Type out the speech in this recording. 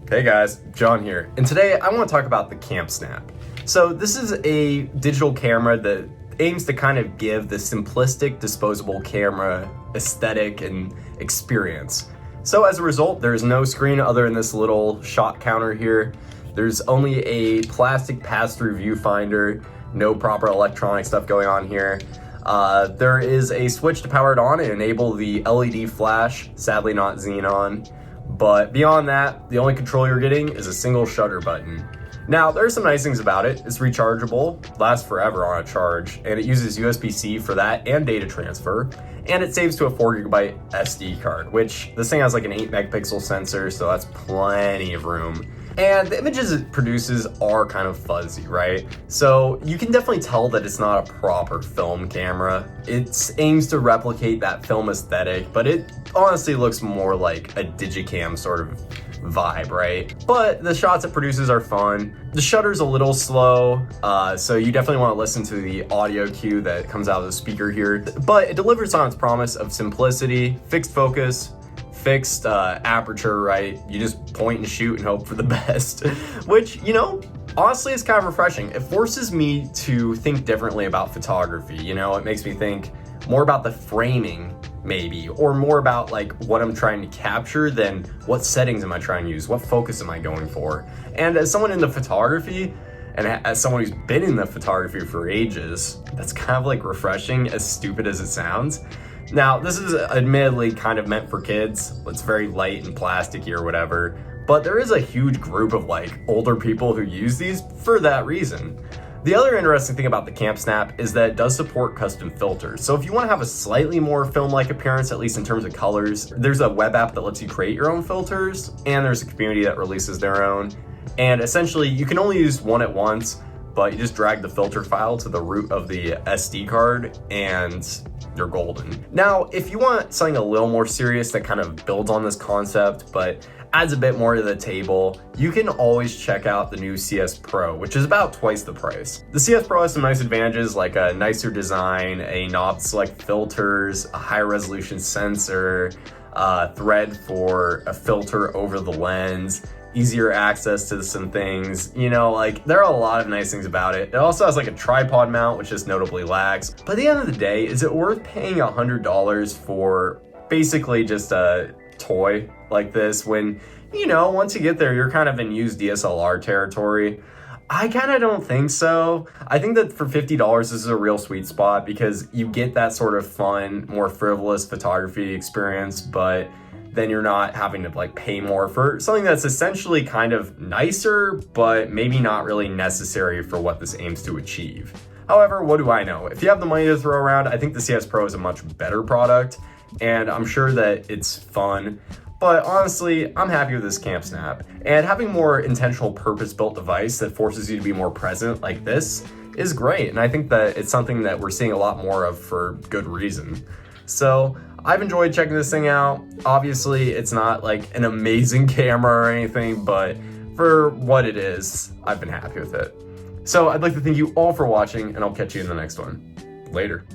Hey guys, John here, and today I want to talk about the Cam Snap. So this is a digital camera that aims to kind of give the simplistic disposable camera aesthetic and experience. So as a result, there's no screen other than this little shot counter here. There's only a plastic pass-through viewfinder, no proper electronic stuff going on here. There is a switch to power it on and enable the LED flash, sadly not xenon. But beyond that, the only control you're getting is a single shutter button. Now, there are some nice things about it. It's rechargeable, lasts forever on a charge, and it uses USB-C for that and data transfer. And it saves to a 4GB SD card, which this thing has like an 8 megapixel sensor, so that's plenty of room. And the images it produces are kind of fuzzy, right? So you can definitely tell that it's not a proper film camera. It aims to replicate that film aesthetic, but it honestly looks more like a Digicam sort of vibe, right? But the shots it produces are fun. The shutter's a little slow, so you definitely want to listen to the audio cue that comes out of the speaker here. But it delivers on its promise of simplicity, fixed focus, fixed aperture, right? You just point and shoot and hope for the best, which, you know, honestly is kind of refreshing. It forces me to think differently about photography. You know, it makes me think more about the framing maybe, or more about like what I'm trying to capture than what settings am I trying to use, what focus am I going for. And as someone in the photography, and as someone who's been in the photography for ages, that's kind of like refreshing, as stupid as it sounds. Now, this is admittedly kind of meant for kids. It's very light and plasticky or whatever, but there is a huge group of like older people who use these for that reason. The other interesting thing about the Cam Snap is that it does support custom filters. So if you want to have a slightly more film-like appearance, at least in terms of colors, there's a web app that lets you create your own filters, and there's a community that releases their own. And essentially, you can only use one at once, but you just drag the filter file to the root of the SD card and you're golden. Now, if you want something a little more serious that kind of builds on this concept, but adds a bit more to the table, you can always check out the new CS Pro, which is about twice the price. The CS Pro has some nice advantages like a nicer design, a knob to select filters, a higher resolution sensor, thread for a filter over the lens, easier access to some things, you know, like there are a lot of nice things about it. It also has like a tripod mount, which just notably lags. But at the end of the day, is it worth paying $100 for basically just a toy like this when, you know, once you get there, you're kind of in used DSLR territory? I kind of don't think so. I think that for $50, this is a real sweet spot because you get that sort of fun, more frivolous photography experience, but then you're not having to like pay more for something that's essentially kind of nicer, but maybe not really necessary for what this aims to achieve. However, what do I know? If you have the money to throw around, I think the CS Pro is a much better product, and I'm sure that it's fun. But honestly, I'm happy with this Cam Snap. And having more intentional purpose-built device that forces you to be more present like this is great. And I think that it's something that we're seeing a lot more of for good reason. So I've enjoyed checking this thing out. Obviously, it's not like an amazing camera or anything, but for what it is, I've been happy with it. So I'd like to thank you all for watching, and I'll catch you in the next one. Later.